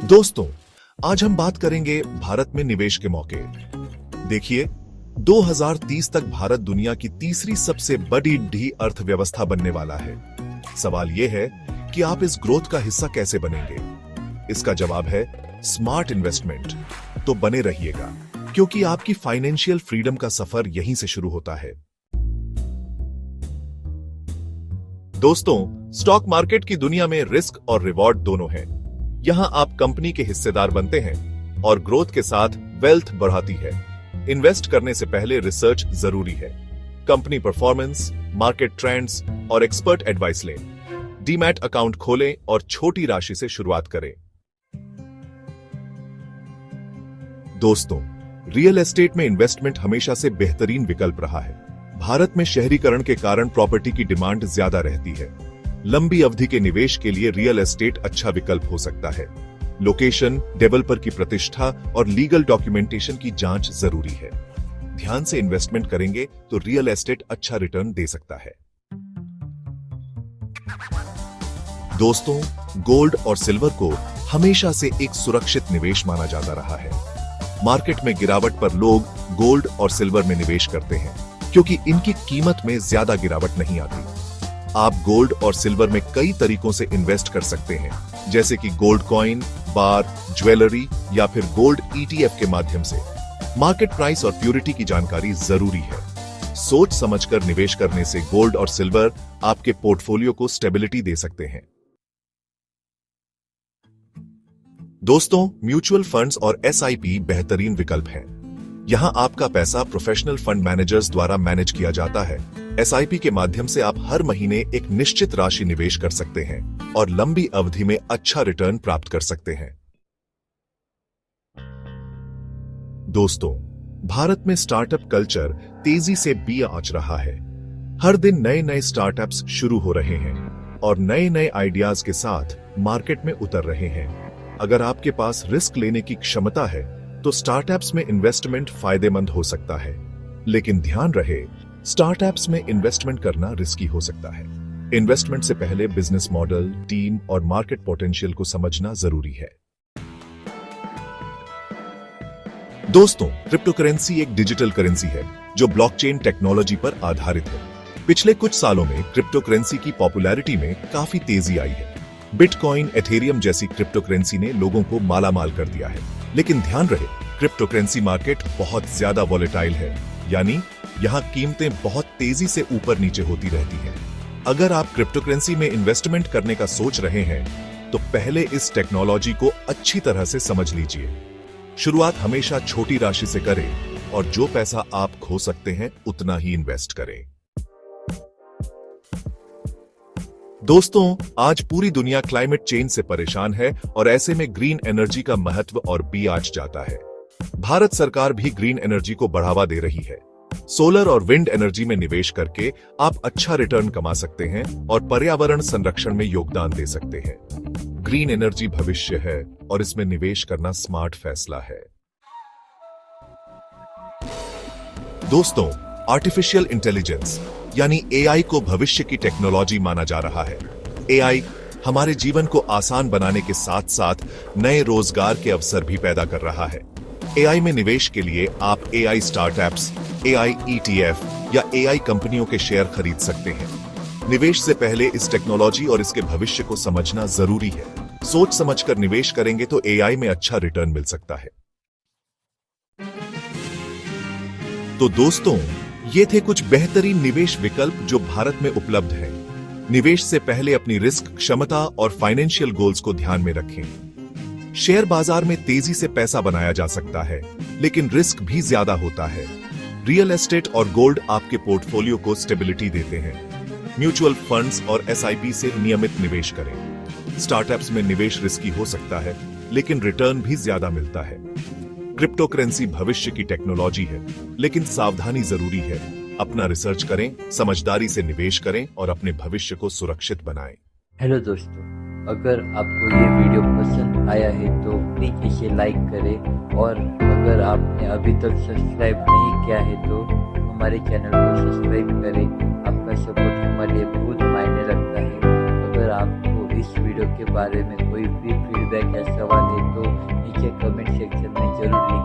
दोस्तों, आज हम बात करेंगे भारत में निवेश के मौके। देखिए, 2030 तक भारत दुनिया की तीसरी सबसे बड़ी अर्थव्यवस्था बनने वाला है। सवाल यह है कि आप इस ग्रोथ का हिस्सा कैसे बनेंगे? इसका जवाब है स्मार्ट इन्वेस्टमेंट। तो बने रहिएगा, क्योंकि आपकी फाइनेंशियल फ्रीडम का सफर यहीं से शुरू होता है। दोस्तों, स्टॉक मार्केट की दुनिया में रिस्क और रिवॉर्ड दोनों हैं। यहां आप कंपनी के हिस्सेदार बनते हैं और ग्रोथ के साथ वेल्थ बढ़ाती है। इन्वेस्ट करने से पहले रिसर्च जरूरी है। कंपनी परफॉर्मेंस, मार्केट ट्रेंड्स और एक्सपर्ट एडवाइस लें। डीमैट अकाउंट खोलें और छोटी राशि से शुरुआत करें। दोस्तों, रियल एस्टेट में इन्वेस्टमेंट हमेशा से बेहतरीन विकल्प रहा है। भारत में शहरीकरण के कारण प्रॉपर्टी की डिमांड ज्यादा रहती है। लंबी अवधि के निवेश के लिए रियल एस्टेट अच्छा विकल्प हो सकता है। लोकेशन, डेवलपर की प्रतिष्ठा और लीगल डॉक्यूमेंटेशन की जांच जरूरी है। ध्यान से इन्वेस्टमेंट करेंगे तो रियल एस्टेट अच्छा रिटर्न दे सकता है। दोस्तों, गोल्ड और सिल्वर को हमेशा से एक सुरक्षित निवेश माना जाता रहा है। मार्केट में गिरावट पर लोग गोल्ड और सिल्वर में निवेश करते हैं, क्योंकि इनकी कीमत में ज्यादा गिरावट नहीं आती। आप गोल्ड और सिल्वर में कई तरीकों से इन्वेस्ट कर सकते हैं, जैसे कि गोल्ड कॉइन, बार, ज्वेलरी या फिर गोल्ड ईटीएफ के माध्यम से। मार्केट प्राइस और प्योरिटी की जानकारी जरूरी है। सोच समझकर निवेश करने से गोल्ड और सिल्वर आपके पोर्टफोलियो को स्टेबिलिटी दे सकते हैं। दोस्तों, म्यूचुअल फंड्स और एसआईपी बेहतरीन विकल्प हैं। यहां आपका पैसा प्रोफेशनल फंड मैनेजर्स द्वारा मैनेज किया जाता है। एसआईपी के माध्यम से आप हर महीने एक निश्चित राशि निवेश कर सकते हैं और लंबी अवधि में अच्छा रिटर्न प्राप्त कर सकते हैं। दोस्तों, भारत में स्टार्टअप कल्चर तेजी से बिया आंच रहा है। हर दिन नए नए स्टार्टअप्स शुरू हो रहे हैं और नए नए आइडियाज के साथ मार्केट में उतर रहे हैं। अगर आपके पास रिस्क लेने की क्षमता है तो स्टार्टअप्स में इन्वेस्टमेंट फायदेमंद हो सकता है। लेकिन ध्यान रहे, स्टार्टअप्स में इन्वेस्टमेंट करना रिस्की हो सकता है। इन्वेस्टमेंट से पहले बिजनेस मॉडल, टीम और मार्केट पोटेंशियल को समझना जरूरी है। दोस्तों, क्रिप्टोकरेंसी एक डिजिटल करेंसी है जो ब्लॉकचेन टेक्नोलॉजी पर आधारित है। पिछले कुछ सालों में क्रिप्टोकरेंसी की पॉपुलैरिटी में काफी तेजी आई है। बिटकॉइन, एथेरियम जैसी क्रिप्टोकरेंसी ने लोगों को मालामाल कर दिया है। लेकिन ध्यान रहे, क्रिप्टोकरेंसी मार्केट बहुत ज्यादा वॉलेटाइल है, यानी यहां कीमतें बहुत तेजी से ऊपर नीचे होती रहती हैं। अगर आप क्रिप्टोकरेंसी में इन्वेस्टमेंट करने का सोच रहे हैं तो पहले इस टेक्नोलॉजी को अच्छी तरह से समझ लीजिए। शुरुआत हमेशा छोटी राशि से करें और जो पैसा आप खो सकते हैं उतना ही इन्वेस्ट करें। दोस्तों, आज पूरी दुनिया क्लाइमेट चेंज से परेशान है और ऐसे में ग्रीन एनर्जी का महत्व और भी आज जाता है। भारत सरकार भी ग्रीन एनर्जी को बढ़ावा दे रही है। सोलर और विंड एनर्जी में निवेश करके आप अच्छा रिटर्न कमा सकते हैं और पर्यावरण संरक्षण में योगदान दे सकते हैं। ग्रीन एनर्जी भविष्य है और इसमें निवेश करना स्मार्ट फैसला है। दोस्तों, आर्टिफिशियल इंटेलिजेंस यानी एआई को भविष्य की टेक्नोलॉजी माना जा रहा है। एआई हमारे जीवन को आसान बनाने के साथ साथ नए रोजगार के अवसर भी पैदा कर रहा है। एआई में निवेश के लिए आप एआई स्टार्टअप्स, एआई ईटीएफ या एआई कंपनियों के शेयर खरीद सकते हैं। निवेश से पहले इस टेक्नोलॉजी और इसके भविष्य को समझना जरूरी है। सोच समझकर निवेश करेंगे तो एआई में अच्छा रिटर्न मिल सकता है। तो दोस्तों, ये थे कुछ बेहतरीन निवेश विकल्प जो भारत में उपलब्ध हैं। निवेश से पहले अपनी रिस्क क्षमता और फाइनेंशियल गोल्स को ध्यान में रखें। शेयर बाजार में तेजी से पैसा बनाया जा सकता है, लेकिन रिस्क भी ज्यादा होता है। रियल एस्टेट और गोल्ड आपके पोर्टफोलियो को स्टेबिलिटी देते हैं। म्यूचुअल फंड्स और एसआईपी से नियमित निवेश करें। स्टार्टअप्स में निवेश रिस्की हो सकता है, लेकिन रिटर्न भी ज्यादा मिलता है। क्रिप्टोकरेंसी भविष्य की टेक्नोलॉजी है, लेकिन सावधानी जरूरी है। अपना रिसर्च करें, समझदारी से निवेश करें और अपने भविष्य को सुरक्षित बनाएं। हेलो दोस्तों, अगर आपको ये वीडियो पसंद आया है तो प्लीज इसे लाइक करें और अगर आपने अभी तक सब्सक्राइब नहीं किया है तो हमारे चैनल को सब्सक्राइब करें। आपका सपोर्ट हमारे लिए बहुत मायने रखता है। अगर आपको इस वीडियो वीडियो के बारे में कोई भी फीडबैक या सवाल है तो नीचे कमेंट सेक्शन में ज़रूर